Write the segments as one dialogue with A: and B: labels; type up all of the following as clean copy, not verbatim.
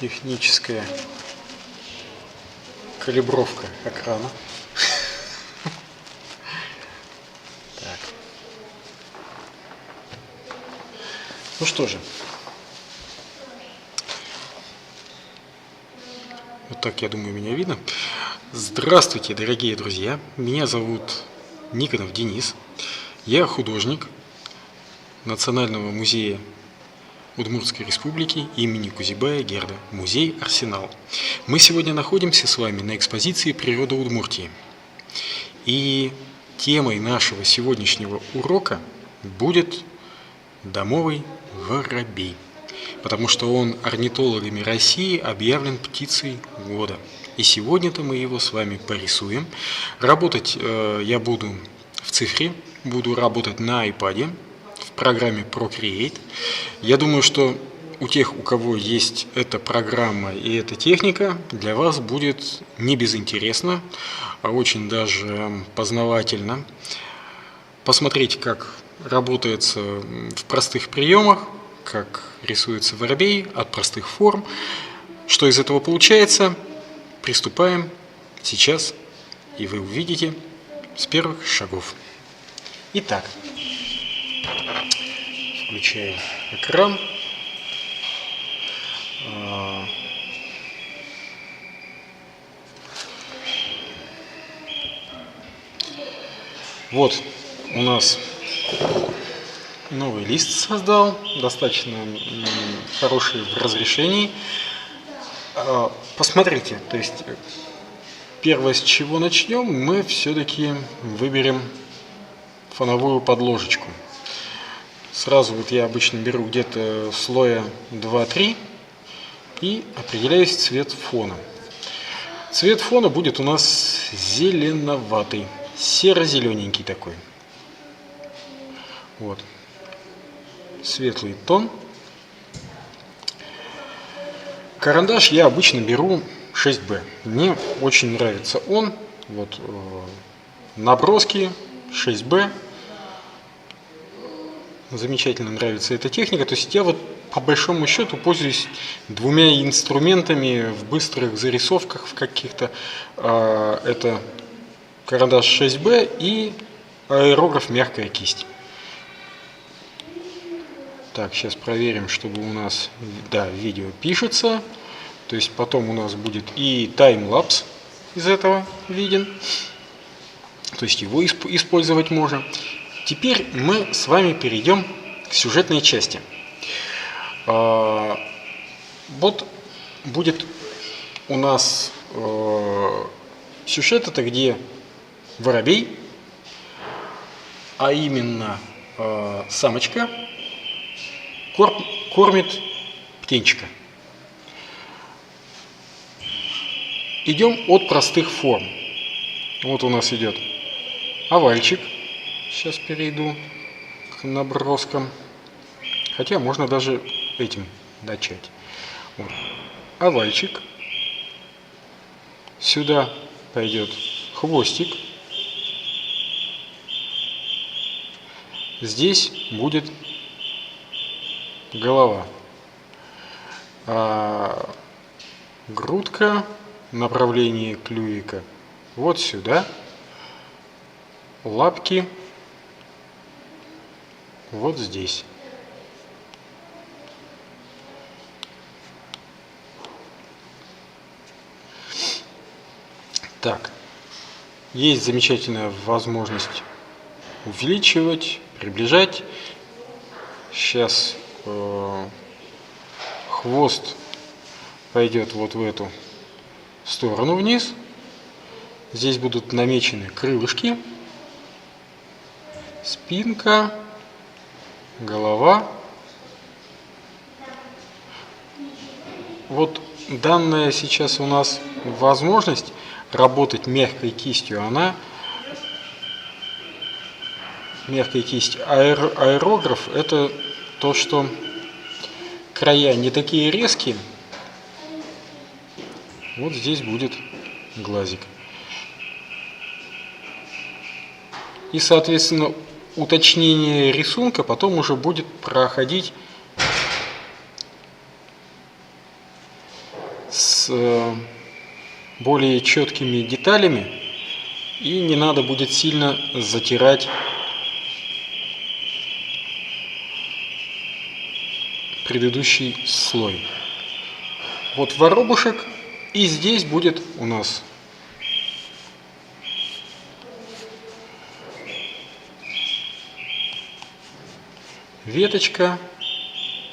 A: Техническая калибровка экрана. Так. Ну что же, вот так, я думаю, меня видно. Здравствуйте, дорогие друзья, меня зовут Никонов Денис, я художник Национального музея Удмуртской республики имени Кузибая-Герда, музей «Арсенал». Мы сегодня находимся с вами на экспозиции «Природа Удмуртии». И темой нашего сегодняшнего урока будет домовый воробей, потому что он орнитологами России объявлен птицей года. И сегодня-то мы его с вами порисуем. Работать я буду в цифре, буду работать на iPad в программе Procreate. Я думаю, что у тех, у кого есть эта программа и эта техника, для вас будет не безинтересно, а очень даже познавательно посмотреть, как работается в простых приемах, как рисуется воробей от простых форм. Что из этого получается? Приступаем сейчас, и вы увидите с первых шагов. Итак, включаем экран. Вот у нас новый лист создал, достаточно хороший в разрешении. Посмотрите, то есть первое, с чего начнем, мы все-таки выберем фоновую подложечку. Сразу вот я обычно беру где-то слоя 2-3 и определяюсь цвет фона. Цвет фона будет у нас зеленоватый, серо-зелененький такой. Вот. Светлый тон. Карандаш я обычно беру 6B. Мне очень нравится он. Вот наброски 6B. Замечательно нравится эта техника. То есть я вот по большому счету пользуюсь двумя инструментами в быстрых зарисовках в каких-то. Это карандаш 6B и аэрограф мягкая кисть. Так, сейчас проверим, чтобы у нас, да, видео пишется. То есть потом у нас будет и таймлапс из этого виден. То есть его использовать можно. Теперь мы с вами перейдем к сюжетной части. Вот будет у нас сюжет, это где воробей, а именно самочка, кормит птенчика. Идем от простых форм. Вот у нас идет овальчик. Сейчас перейду к наброскам. Хотя можно даже этим начать. Вот. Овальчик. Сюда пойдет хвостик. Здесь будет голова. Грудка, направление клювика вот сюда. Лапки вот здесь. Так, есть замечательная возможность увеличивать, приближать. Сейчас хвост пойдет вот в эту сторону вниз. Здесь будут намечены крылышки, спинка, голова. Вот данная сейчас у нас возможность работать мягкой кистью, она мягкая кисть. Аэрограф — это то, что края не такие резкие. Вот здесь будет глазик. И, соответственно, уточнение рисунка потом уже будет проходить с более четкими деталями, и не надо будет сильно затирать предыдущий слой. Вот воробушек, и здесь будет у нас веточка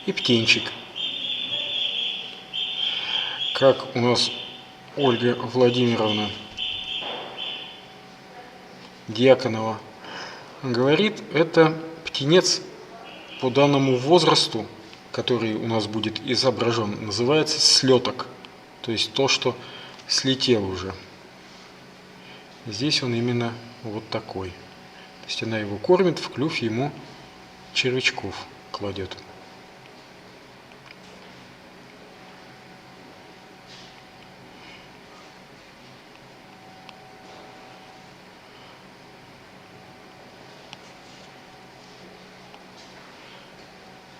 A: и птенчик. Как у нас Ольга Владимировна Дьяконова говорит, это птенец по данному возрасту, который у нас будет изображен, называется слеток. То есть то, что слетело уже. Здесь он именно вот такой. То есть она его кормит, в клюв ему червячков кладет.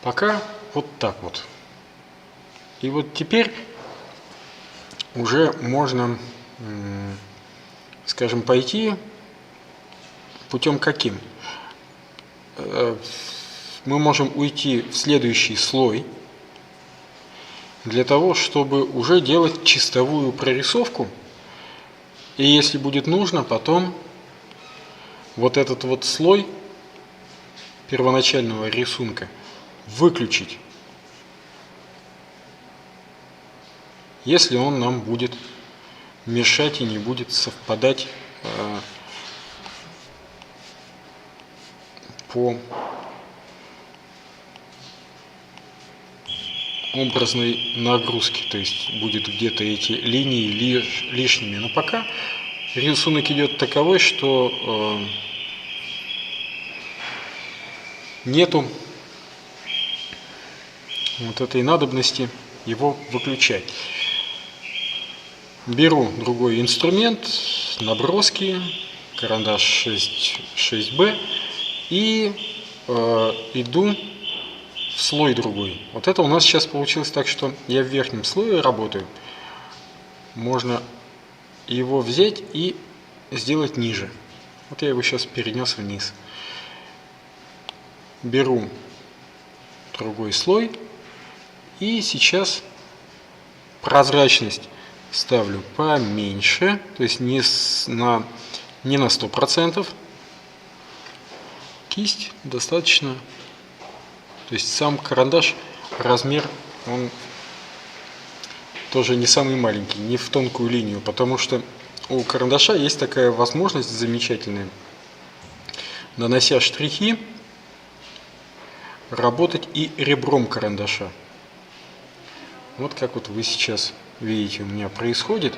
A: Пока вот так вот. И вот теперь уже можно, скажем, пойти путем каким? Мы можем уйти в следующий слой для того, чтобы уже делать чистовую прорисовку. И если будет нужно, потом вот этот вот слой первоначального рисунка выключить, если он нам будет мешать и не будет совпадать по образной нагрузке, то есть будет где-то эти линии лишними. Но пока рисунок идет таковой, что нету вот этой надобности его выключать. Беру другой инструмент, наброски, карандаш 6B и иду в слой другой. Вот это у нас сейчас получилось так, что я в верхнем слое работаю. Можно его взять и сделать ниже. Вот я его сейчас перенес вниз. Беру другой слой и сейчас прозрачность ставлю поменьше, то есть не на 100%. Кисть достаточно, то есть сам карандаш, размер, он тоже не самый маленький, не в тонкую линию, потому что у карандаша есть такая возможность замечательная, нанося штрихи, работать и ребром карандаша. Вот как вот вы сейчас видите, у меня происходит.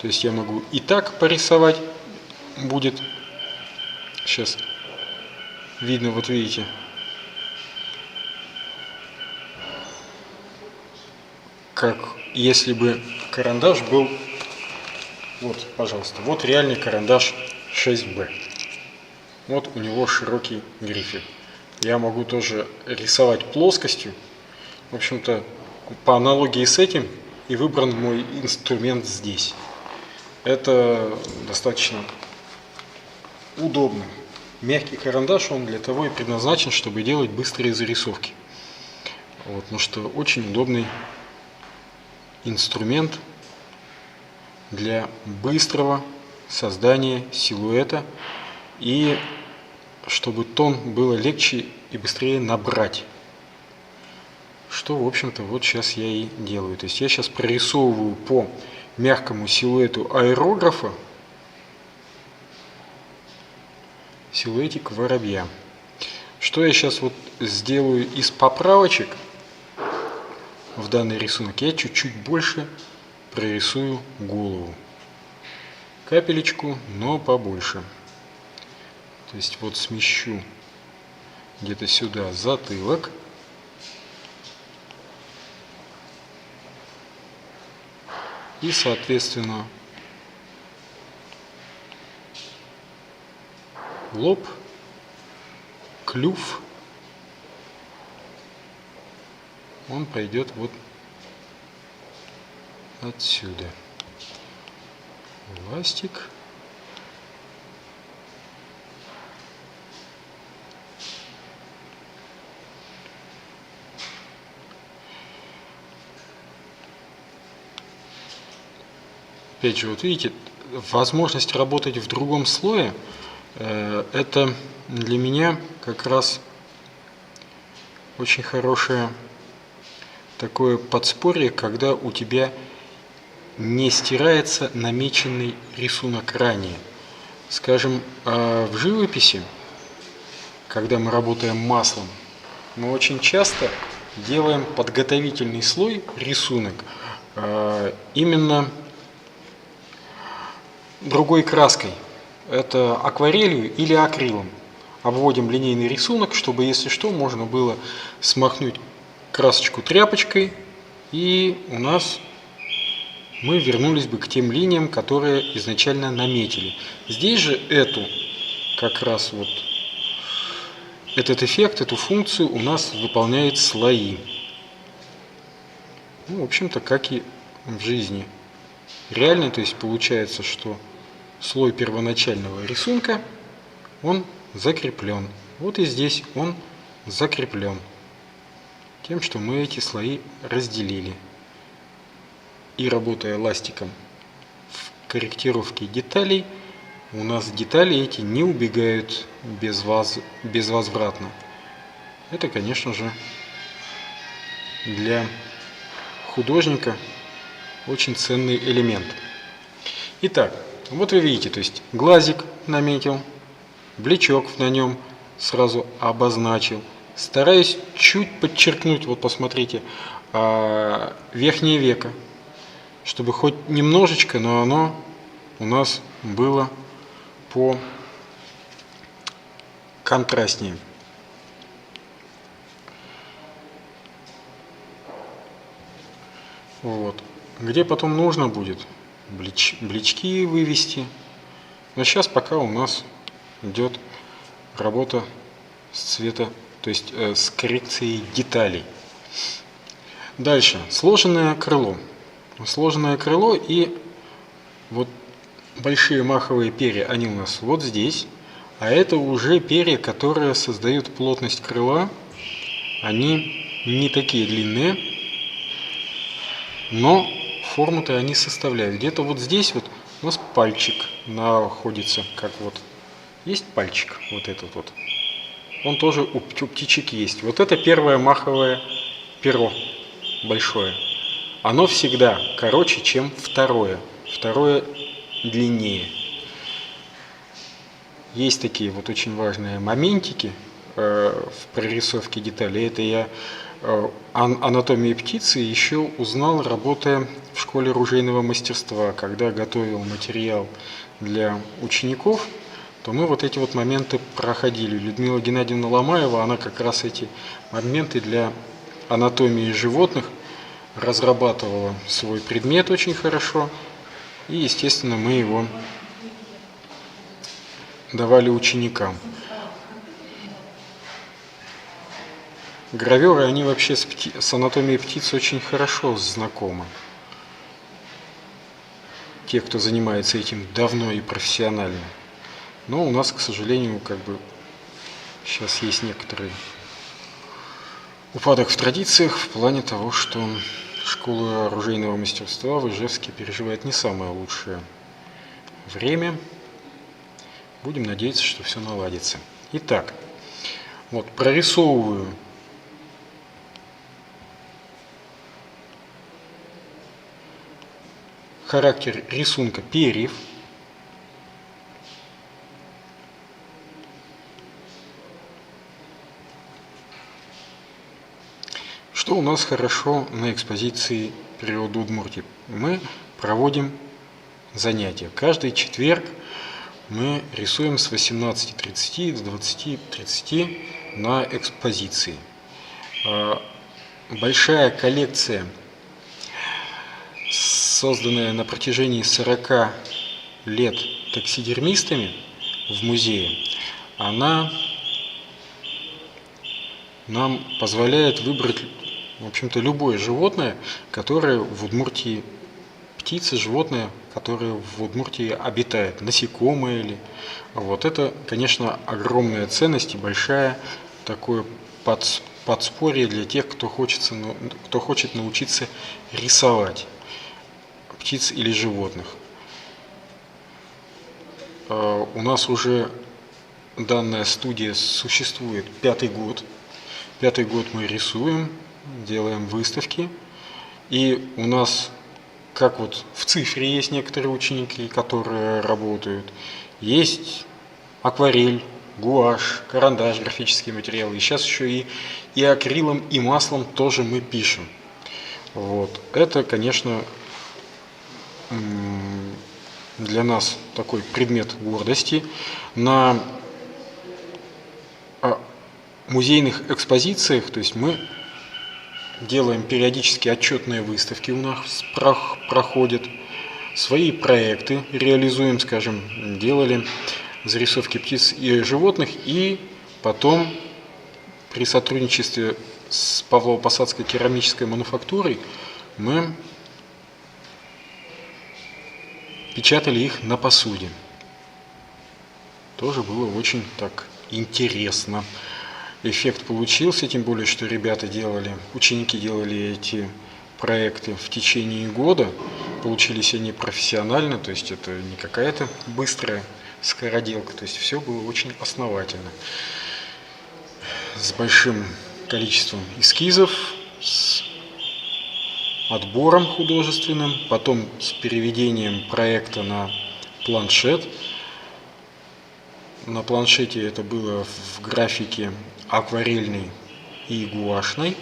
A: То есть я могу и так порисовать, будет. Сейчас видно, вот видите. Как если бы карандаш был, вот, пожалуйста, вот реальный карандаш 6B. Вот у него широкий грифель. Я могу тоже рисовать плоскостью. В общем-то, по аналогии с этим и выбран мой инструмент здесь. Это достаточно удобно. Мягкий карандаш, он для того и предназначен, чтобы делать быстрые зарисовки. Вот, потому что очень удобный инструмент для быстрого создания силуэта и чтобы тон было легче и быстрее набрать. Что, в общем-то, вот сейчас я и делаю. То есть я сейчас прорисовываю по мягкому силуэту аэрографа силуэтик воробья. Что я сейчас вот сделаю из поправочек в данный рисунок? Я чуть-чуть больше прорисую голову. Капелечку, но побольше. То есть вот смещу где-то сюда затылок. И, соответственно, лоб, клюв, он пойдет вот отсюда. Ластик. Опять же, вот видите, возможность работать в другом слое, это для меня как раз очень хорошее такое подспорье, когда у тебя не стирается намеченный рисунок ранее. Скажем, в живописи, когда мы работаем маслом, мы очень часто делаем подготовительный слой, рисунок, именно другой краской. Это акварелью или акрилом. Обводим линейный рисунок, чтобы, если что, можно было смахнуть красочку тряпочкой, и у нас мы вернулись бы к тем линиям, которые изначально наметили. Здесь же как раз вот этот эффект, эту функцию у нас выполняет слои. Ну, в общем-то, как и в жизни. Реально, то есть получается, что слой первоначального рисунка, он закреплен. Вот и здесь он закреплен тем, что мы эти слои разделили. И работая ластиком в корректировке деталей, у нас детали эти не убегают безвозвратно. Это, конечно же, для художника очень ценный элемент. Итак, вот вы видите, то есть глазик наметил, блечок на нем сразу обозначил. Стараюсь чуть подчеркнуть, вот посмотрите, верхнее веко, чтобы хоть немножечко, но оно у нас было по контрастнее. Вот. Где потом нужно будет блички вывести. Но сейчас пока у нас идет работа с цвета, то есть с коррекцией деталей. Дальше. Сложенное крыло. Сложенное крыло и вот большие маховые перья, они у нас вот здесь. А это уже перья, которые создают плотность крыла. Они не такие длинные, но форму-то они составляют. Где-то вот здесь вот у нас пальчик находится, как вот. Есть пальчик, вот этот вот. Он тоже у птичек есть. Вот это первое маховое перо, большое. Оно всегда короче, чем второе. Второе длиннее. Есть такие вот очень важные моментики в прорисовке деталей. Это я анатомии птицы еще узнал, работая в школе оружейного мастерства. Когда готовил материал для учеников, то мы вот эти вот моменты проходили. Людмила Геннадьевна Ломаева, она как раз эти моменты для анатомии животных разрабатывала свой предмет очень хорошо. И, естественно, мы его давали ученикам. Граверы, они вообще с анатомией птиц очень хорошо знакомы. Те, кто занимается этим давно и профессионально. Но у нас, к сожалению, сейчас есть некоторый упадок в традициях в плане того, что школа оружейного мастерства в Ижевске переживает не самое лучшее время. Будем надеяться, что все наладится. Итак, вот прорисовываю характер рисунка перьев. Что у нас хорошо на экспозиции природы Удмуртии? Мы проводим занятия. Каждый четверг мы рисуем с 18:30 до 20:30 на экспозиции. Большая коллекция, созданная на протяжении 40 лет таксидермистами в музее, она нам позволяет выбрать, в общем-то, любое животное, которое в Удмуртии птицы, животные, которые в Удмуртии обитают, насекомые или. Вот это, конечно, огромная ценность и большая такое подспорье для тех, кто хочет научиться рисовать птиц или животных. У нас уже данная студия существует 5-й год. 5-й год мы рисуем, делаем выставки. И у нас, как вот в цифре есть некоторые ученики, которые работают, есть акварель, гуашь, карандаш, графические материалы. И сейчас еще и акрилом, и маслом тоже мы пишем. Вот. Это, конечно, для нас такой предмет гордости. На музейных экспозициях, то есть мы делаем периодически отчетные выставки, у нас проходят, свои проекты реализуем, скажем, делали зарисовки птиц и животных, и потом при сотрудничестве с Павлово-Посадской керамической мануфактурой мы печатали их на посуде. Тоже было очень так интересно. Эффект получился, тем более, что ученики делали эти проекты в течение года. Получились они профессионально, то есть это не какая-то быстрая скороделка, то есть все было очень основательно. С большим количеством эскизов, с отбором художественным, потом с переведением проекта на планшет. На планшете это было в графике акварельной и гуашной.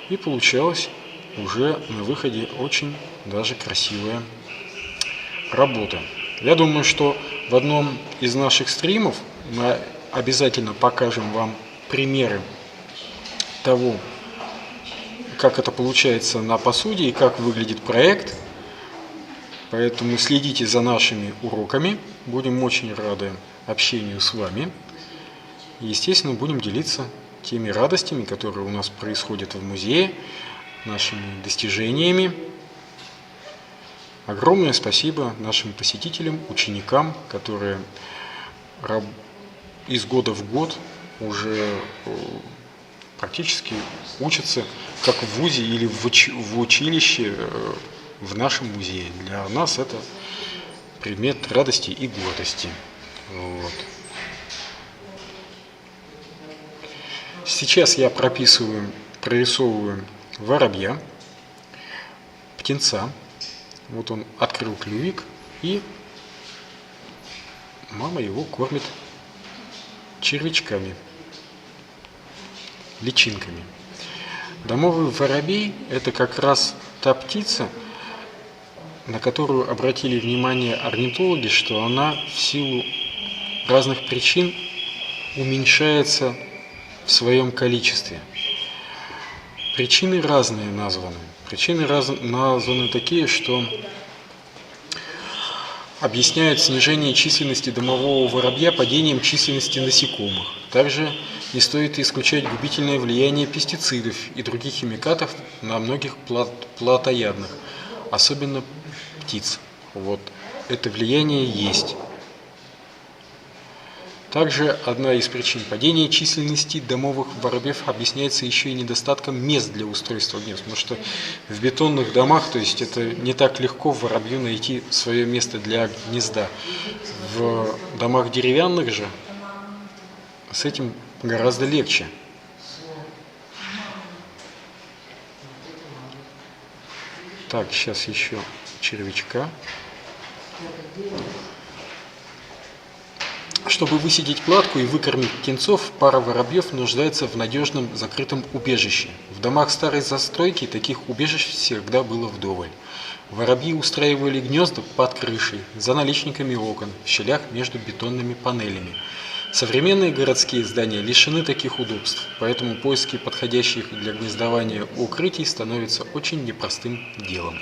A: И получалось уже на выходе очень даже красивая работа. Я думаю, что в одном из наших стримов мы обязательно покажем вам примеры того, как это получается на посуде и как выглядит проект. Поэтому следите за нашими уроками. Будем очень рады общению с вами. И, естественно, будем делиться теми радостями, которые у нас происходят в музее, нашими достижениями. Огромное спасибо нашим посетителям, ученикам, которые из года в год уже практически учатся как в вузе или в училище в нашем музее. Для нас это предмет радости и гордости. Вот. Сейчас я прорисовываю воробья, птенца. Вот он открыл клювик, и мама его кормит червячками, личинками. Домовый воробей – это как раз та птица, на которую обратили внимание орнитологи, что она в силу разных причин уменьшается в своем количестве. Причины разные названы. Причины названы такие, что объясняют снижение численности домового воробья падением численности насекомых. Также не стоит исключать губительное влияние пестицидов и других химикатов на многих плотоядных, особенно птиц. Вот это влияние есть. Также одна из причин падения численности домовых воробьев объясняется еще и недостатком мест для устройства гнезд, потому что в бетонных домах, то есть это не так легко воробью найти свое место для гнезда. В домах деревянных же с этим гораздо легче. Так, сейчас еще червячка. Чтобы высидеть кладку и выкормить птенцов, пара воробьев нуждается в надежном закрытом убежище. В домах старой застройки таких убежищ всегда было вдоволь. Воробьи устраивали гнезда под крышей, за наличниками окон, в щелях между бетонными панелями. Современные городские здания лишены таких удобств, поэтому поиски подходящих для гнездования укрытий становятся очень непростым делом.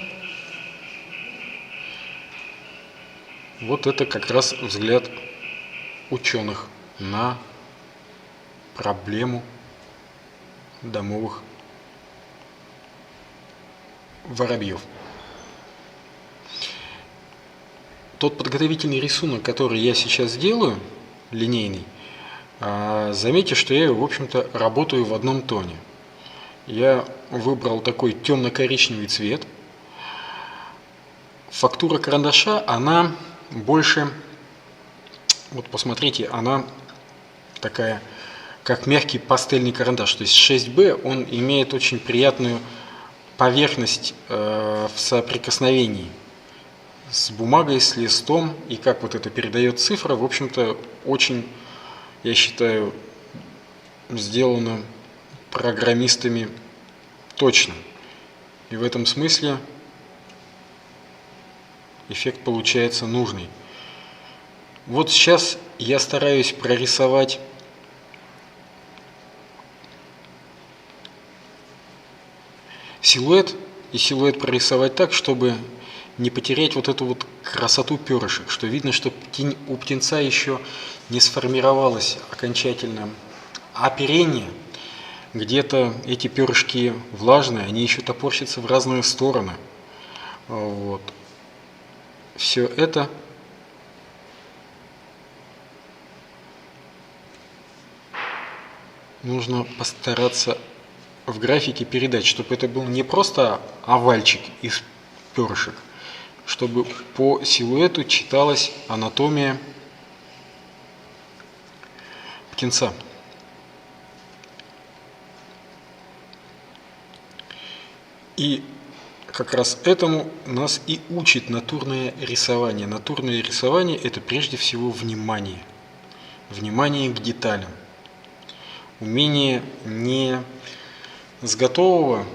A: Вот это как раз взгляд ученых на проблему домовых воробьев. тот подготовительный рисунок, который я сейчас делаю, линейный, заметьте, что я, в общем-то, работаю в одном тоне. Я выбрал такой темно-коричневый цвет. Фактура карандаша, она больше, вот посмотрите, она такая, как мягкий пастельный карандаш. То есть 6B, он имеет очень приятную поверхность в соприкосновении с бумагой, с листом, и как вот это передает цифра, в общем-то, очень, я считаю, сделано программистами точно. И в этом смысле эффект получается нужный. Вот сейчас я стараюсь прорисовать силуэт, и силуэт прорисовать так, чтобы не потерять вот эту вот красоту перышек, что видно, что у птенца еще не сформировалось окончательно оперение, где-то эти перышки влажные, они еще топорщатся в разные стороны. Вот. Все это нужно постараться в графике передать, чтобы это был не просто овальчик из перышек, чтобы по силуэту читалась анатомия птенца. И как раз этому нас и учит натурное рисование. Натурное рисование – это прежде всего внимание. Внимание к деталям. Умение не с готового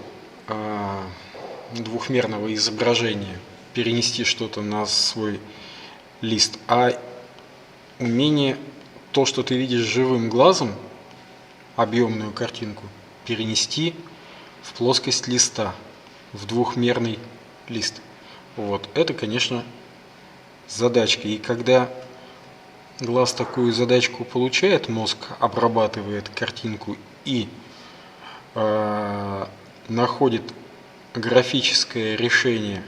A: двухмерного изображения перенести что-то на свой лист, а умение то, что ты видишь живым глазом, объемную картинку, перенести в плоскость листа, в двухмерный лист. Вот. Это, конечно, задачка. И когда глаз такую задачку получает, мозг обрабатывает картинку и находит графическое решение,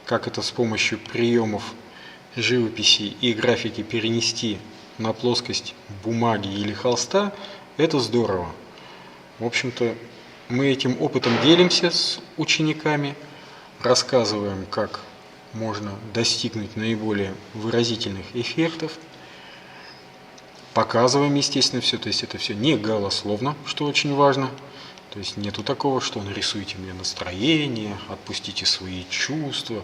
A: как это с помощью приемов живописи и графики перенести на плоскость бумаги или холста, это здорово. В общем-то, мы этим опытом делимся с учениками, рассказываем, как можно достигнуть наиболее выразительных эффектов, показываем, естественно, все, то есть это все не голословно, что очень важно. То есть нету такого, что нарисуйте мне настроение, отпустите свои чувства,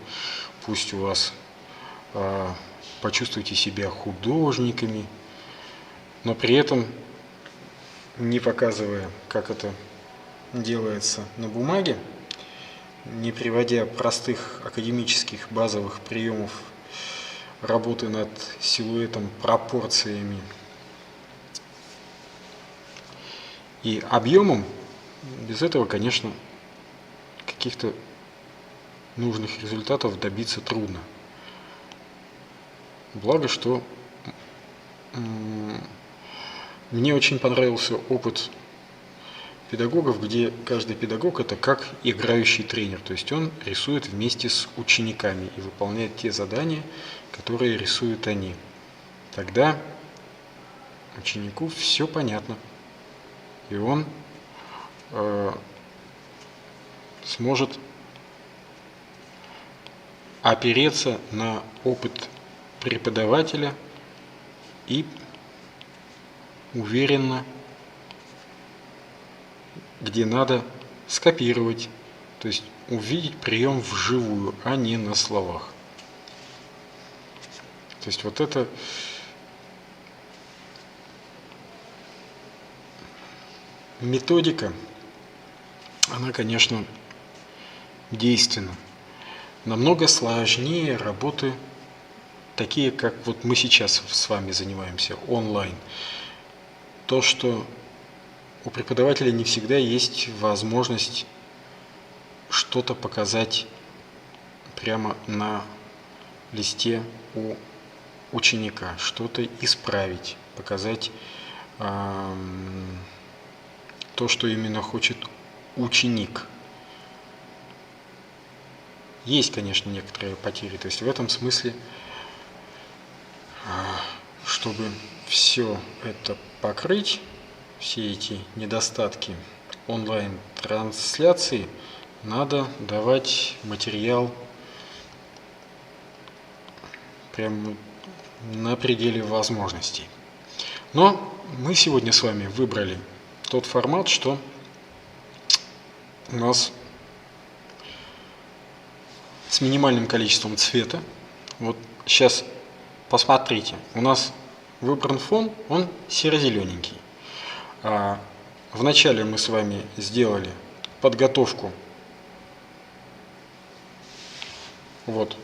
A: пусть у вас почувствуйте себя художниками, но при этом не показывая, как это делается на бумаге, не приводя простых академических базовых приемов работы над силуэтом, пропорциями и объемом. Без этого, конечно, каких-то нужных результатов добиться трудно. Благо, что мне очень понравился опыт педагогов, где каждый педагог – это как играющий тренер. То есть он рисует вместе с учениками и выполняет те задания, которые рисуют они. Тогда ученику все понятно. И он сможет опереться на опыт преподавателя и уверенно, где надо, скопировать, то есть увидеть прием вживую, а не на словах. То есть вот это методика, она, конечно, действенна. Намного сложнее работы такие, как вот мы сейчас с вами занимаемся, онлайн. То, что у преподавателя не всегда есть возможность что-то показать прямо на листе у ученика, что-то исправить, показать то, что именно хочет ученик. Есть, конечно, некоторые потери. То есть в этом смысле чтобы все это покрыть, все эти недостатки онлайн-трансляции, надо давать материал прям на пределе возможностей. Но мы сегодня с вами выбрали тот формат, что у нас с минимальным количеством цвета. Вот сейчас посмотрите, у нас выбран фон, он серо-зелененький. Вначале мы с вами сделали подготовку вот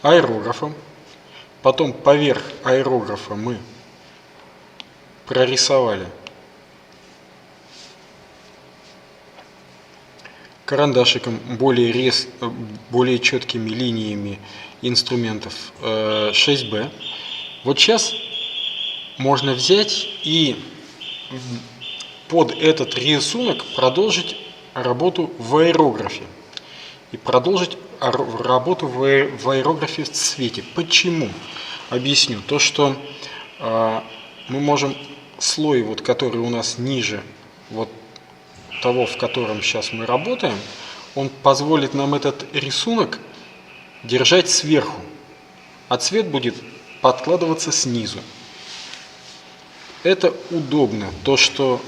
A: аэрографом, потом поверх аэрографа мы прорисовали карандашиком более четкими линиями инструментов 6B. Вот сейчас можно взять и под этот рисунок продолжить работу в аэрографе. И продолжить работу в аэрографе в цвете. Почему? Объясню. То, что мы можем слой, вот, который у нас ниже вот того, в котором сейчас мы работаем, он позволит нам этот рисунок держать сверху, а цвет будет подкладываться снизу. Это удобно, то что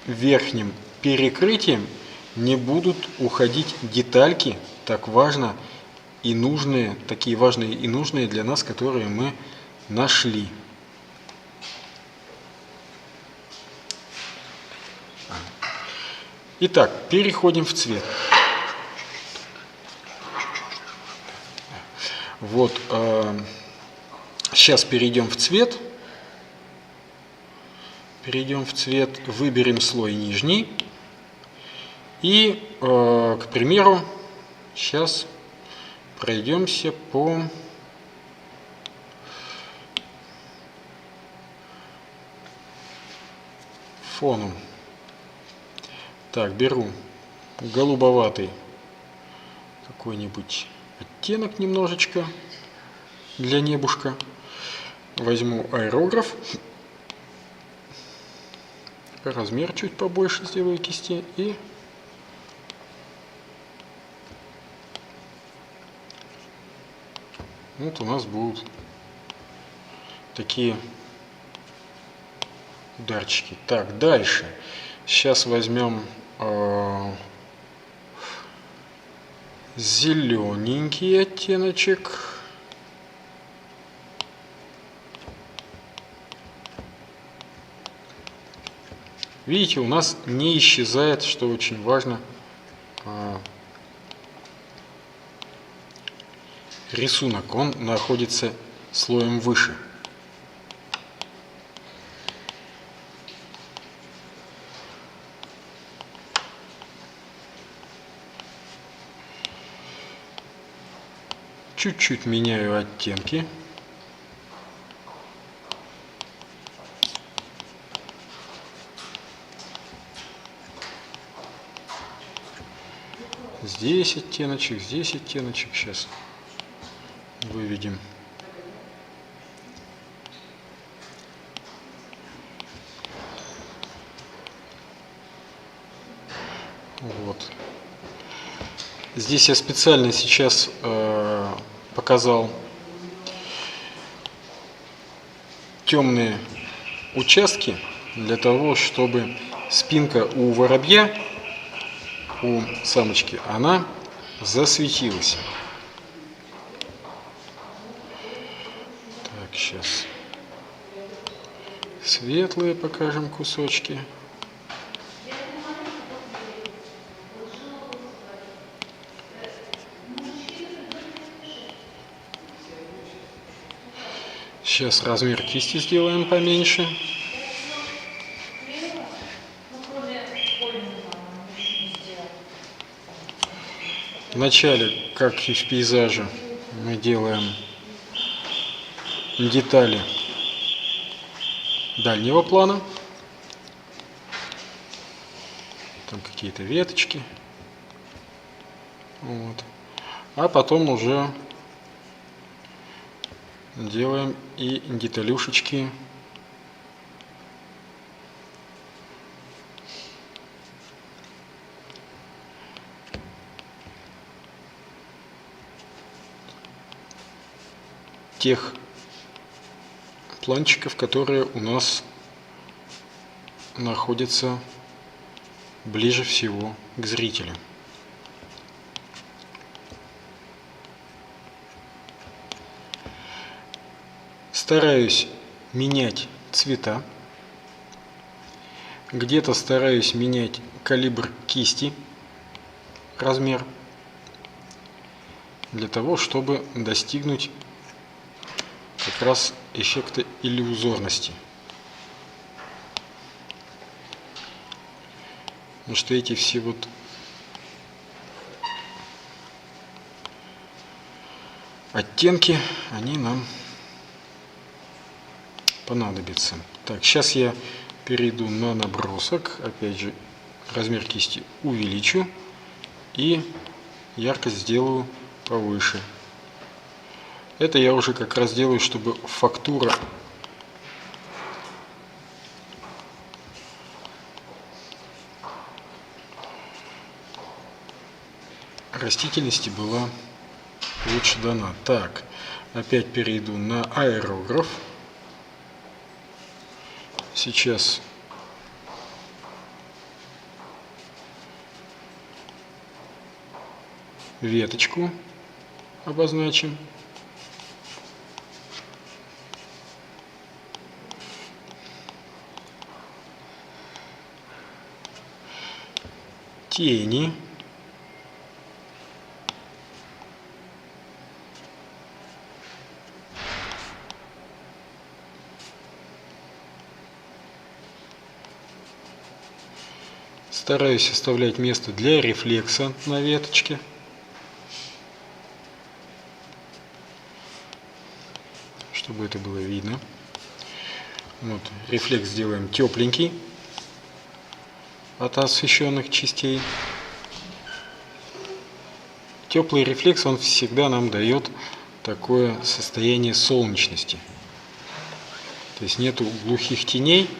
A: верхним перекрытием не будут уходить детальки, так важно и нужные, такие важные и нужные для нас, которые мы нашли. Итак, переходим в цвет. Вот, сейчас перейдем в цвет. Выберем слой нижний. И, к примеру, сейчас пройдемся по фону. Так, беру голубоватый какой-нибудь оттенок немножечко для небушка. Возьму аэрограф. Размер чуть побольше сделаю кисти. И вот у нас будут такие ударчики. Так, дальше. Сейчас возьмем зелененький оттеночек. Видите, у нас не исчезает, что очень важно, рисунок. Он находится слоем выше. Чуть-чуть меняю оттенки. Здесь оттеночек, здесь оттеночек. Сейчас выведем. Вот. Здесь я специально сейчас показал темные участки для того, чтобы спинка у воробья, у самочки, она засветилась. Так, сейчас светлые покажем кусочки. Сейчас размер кисти сделаем поменьше. Вначале, как и в пейзаже, мы делаем детали дальнего плана. Там какие-то веточки. Вот. А потом уже делаем и деталюшечки тех планчиков, которые у нас находятся ближе всего к зрителю. Стараюсь менять цвета, где-то стараюсь менять калибр кисти, размер, для того, чтобы достигнуть как раз эффекта иллюзорности. Потому что эти все вот оттенки, они нам понадобятся. Так, сейчас я перейду на набросок. Опять же, размер кисти увеличу и яркость сделаю повыше. Это я уже как раз делаю, чтобы фактура растительности была лучше дана. Так, опять перейду на аэрограф. Сейчас веточку обозначим. Тени. Стараюсь оставлять место для рефлекса на веточке. Чтобы это было видно. Вот, рефлекс сделаем тепленький от освещенных частей. Теплый рефлекс, он всегда нам дает такое состояние солнечности. То есть нету глухих теней.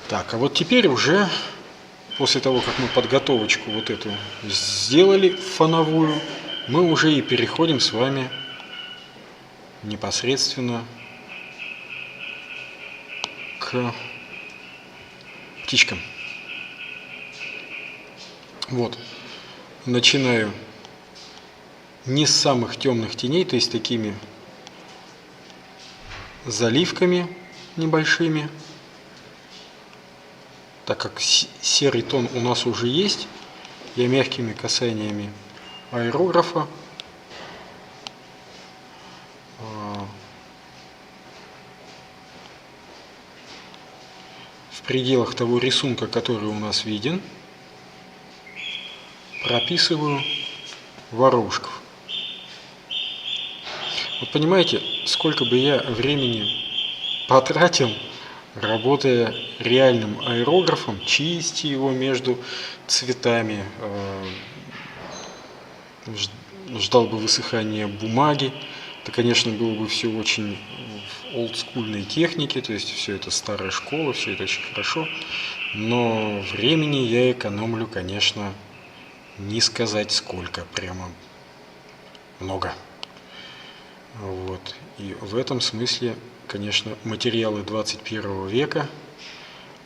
A: Так, а вот теперь уже, после того, как мы подготовочку вот эту сделали фоновую, мы уже и переходим с вами непосредственно к птичкам. Вот, начинаю не с самых темных теней, то есть такими заливками небольшими. Так как серый тон у нас уже есть, я мягкими касаниями аэрографа в пределах того рисунка, который у нас виден, прописываю ворошков. Вот понимаете, сколько бы я времени потратил, работая реальным аэрографом, чистя его между цветами, ждал бы высыхания бумаги. Это, конечно, было бы все очень в олдскульной технике, то есть все это старая школа, все это очень хорошо, но времени я экономлю, конечно, не сказать сколько, прямо много. Вот. И в этом смысле, конечно, материалы 21 века,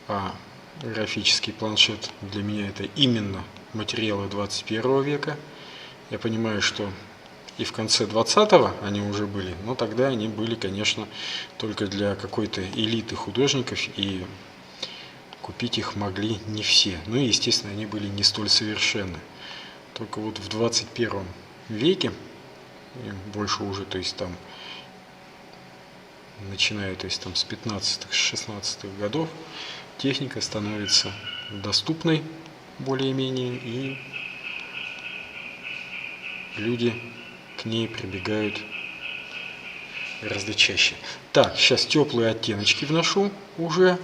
A: а графический планшет для меня это именно материалы 21 века. Я понимаю, что и в конце 20-го они уже были, но тогда они были, конечно, только для какой-то элиты художников, и купить их могли не все. Ну и, естественно, они были не столь совершенны. Только вот в 21 веке, больше уже, то есть там, начиная, то есть там с 15-16 годов, техника становится доступной более-менее, и люди к ней прибегают гораздо чаще. Так, сейчас теплые оттеночки вношу уже.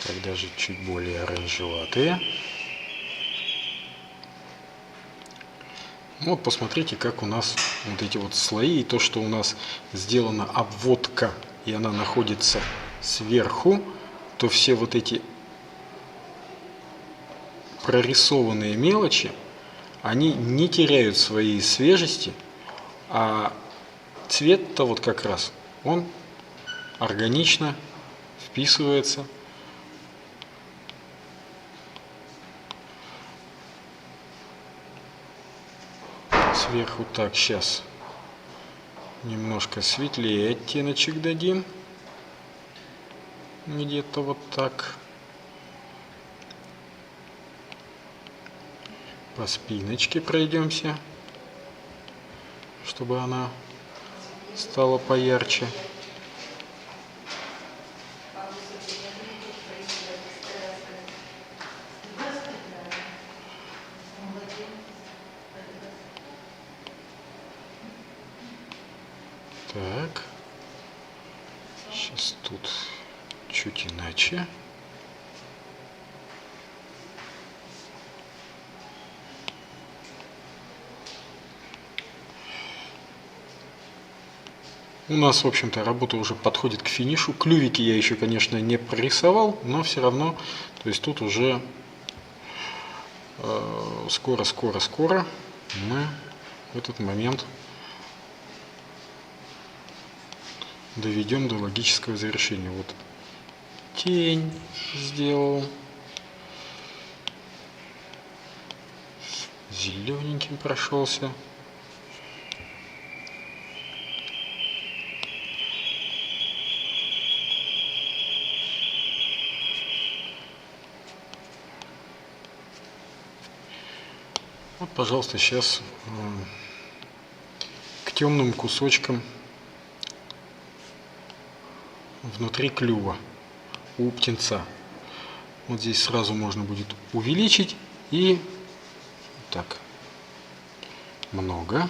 A: Так, даже чуть более оранжеватые. Вот посмотрите, как у нас вот эти вот слои, и то, что у нас сделана обводка, и она находится сверху, то все вот эти прорисованные мелочи, они не теряют своей свежести, а цвет-то вот как раз, он органично вписывается. Сверху так, сейчас немножко светлее оттеночек дадим, где-то вот так. По спиночке пройдемся, чтобы она стала поярче. Так, сейчас тут чуть иначе. У нас, в общем-то, работа уже подходит к финишу. Клювики я еще, конечно, не прорисовал, но все равно, то есть тут уже скоро мы в этот момент доведем до логического завершения. Вот тень сделал, зелененьким прошелся. Вот, пожалуйста, сейчас к темным кусочкам внутри клюва у птенца. Вот здесь сразу можно будет увеличить и так много,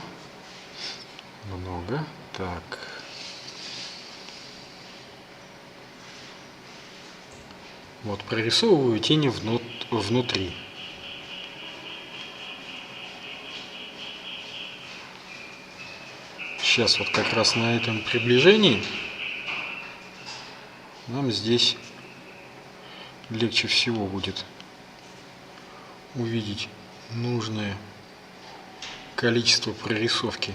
A: так. Вот прорисовываю тени внутри. Сейчас вот как раз на этом приближении нам здесь легче всего будет увидеть нужное количество прорисовки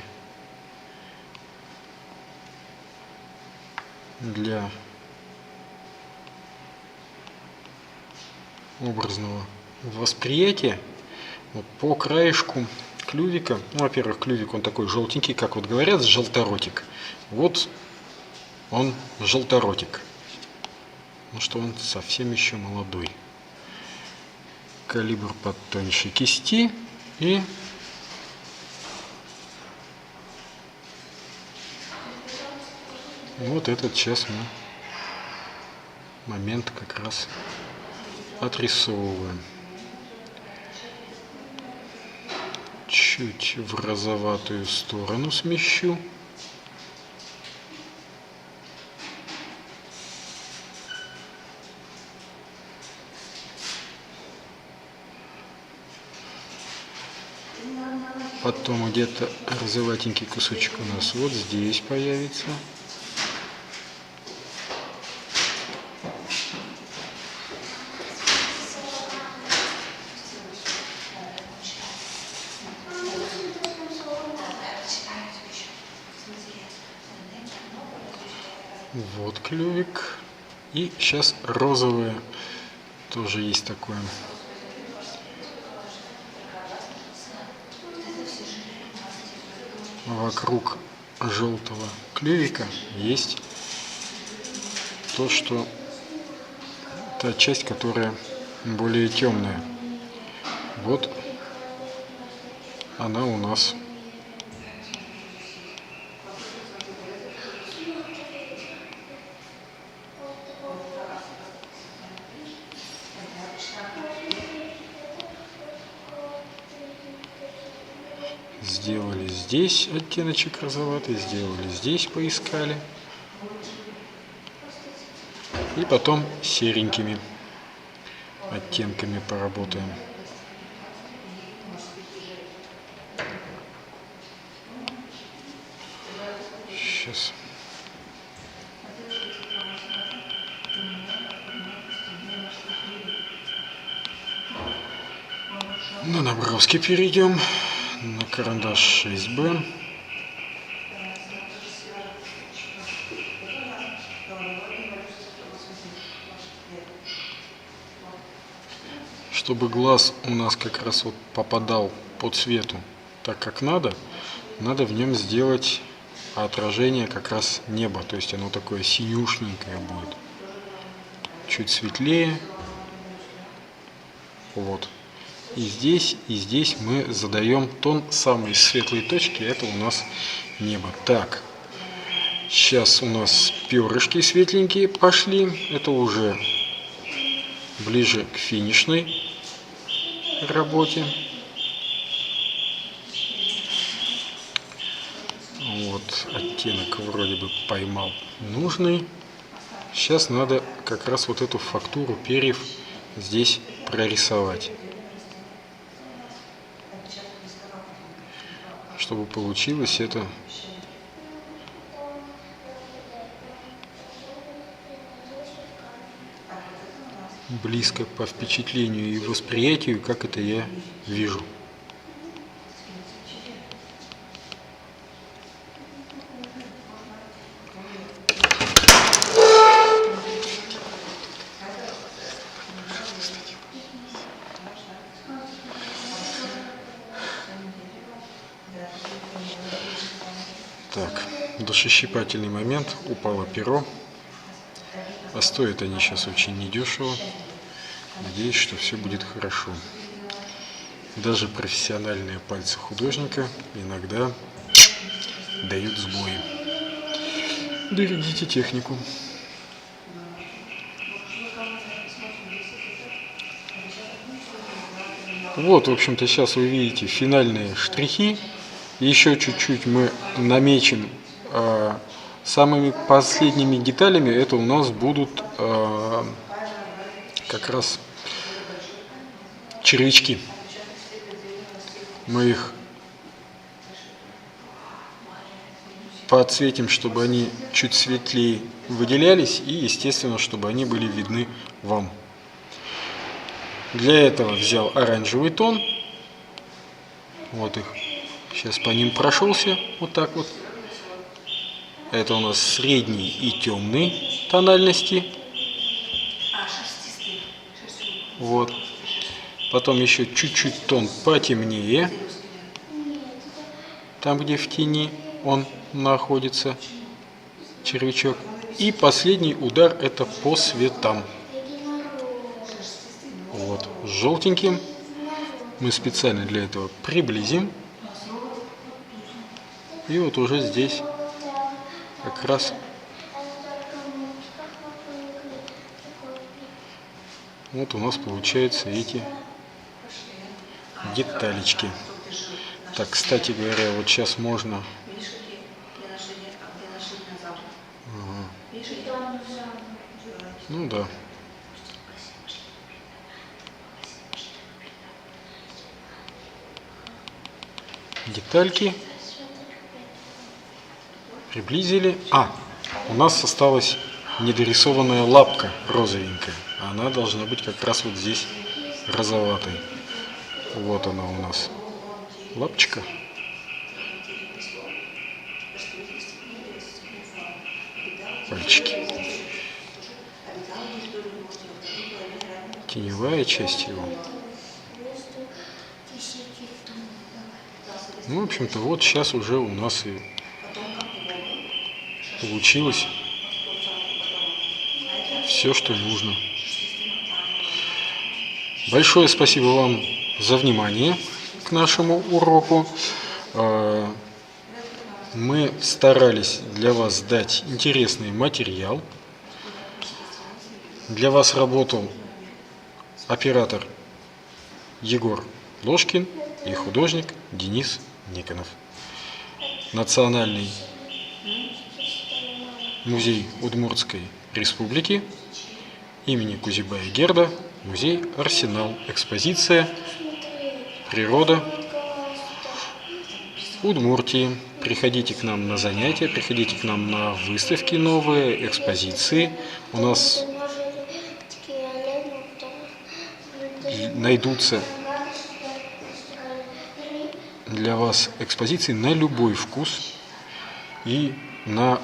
A: для образного восприятия. Вот по краешку клювика, ну, во-первых, клювик он такой желтенький, как вот говорят, желторотик. Вот он желторотик, потому что он совсем еще молодой. Калибр потоньше кисти и вот этот сейчас мы момент как раз отрисовываем. Чуть в розоватую сторону смещу. Потом где-то розоватенький кусочек у нас вот здесь появится. Вот клювик. И сейчас розовые тоже есть такое. Вокруг желтого клювика есть то, что та часть, которая более темная. Вот она у нас сделали здесь оттеночек розоватый, сделали здесь, поискали. И потом серенькими оттенками поработаем. Сейчас. На наброски перейдем. На карандаш 6Б. Чтобы глаз у нас как раз вот попадал по цвету так, как надо в нем сделать отражение как раз неба. То есть оно такое синюшненькое будет. Чуть светлее. Вот. И здесь мы задаем тон самой светлой точки. Это у нас небо. Так. Сейчас у нас перышки светленькие пошли. Это уже ближе к финишной работе. Вот, оттенок вроде бы поймал нужный. Сейчас надо как раз вот эту фактуру перьев здесь прорисовать, чтобы получилось это близко по впечатлению и восприятию, как это я вижу. Так, душещипательный момент, упало перо. А стоят они сейчас очень недешево. Надеюсь, что все будет хорошо. Даже профессиональные пальцы художника иногда дают сбои. Берегите технику. Вот, в общем-то, сейчас вы видите финальные штрихи. Еще чуть-чуть мы намечим самыми последними деталями. Это у нас будут как раз червячки. Мы их подсветим, чтобы они чуть светлее выделялись и, естественно, чтобы они были видны вам. Для этого взял оранжевый тон. Вот их. Сейчас по ним прошелся вот так вот. Это у нас средний и темный тональности. Вот. Потом еще чуть-чуть тон потемнее. Там, где в тени он находится, червячок. И последний удар это по цветам. Вот. С желтеньким мы специально для этого приблизим. И вот уже здесь как раз вот у нас получаются эти деталечки. Так, кстати говоря, вот сейчас можно... Ну да. Детальки. Приблизили. У нас осталась недорисованная лапка розовенькая. Она должна быть как раз вот здесь розоватой. Вот она у нас. Лапочка. Пальчики. Теневая часть его. Ну, в общем-то, вот сейчас уже у нас и получилось все, что нужно. Большое спасибо вам за внимание к нашему уроку. Мы старались для вас дать интересный материал. Для вас работал оператор Егор Ложкин и художник Денис Никонов. Национальный музей Удмуртской республики имени Кузибая-Герда, музей Арсенал, экспозиция «Природа Удмуртии». Приходите к нам на занятия, приходите к нам на выставки новые, экспозиции. У нас найдутся для вас экспозиции на любой вкус и на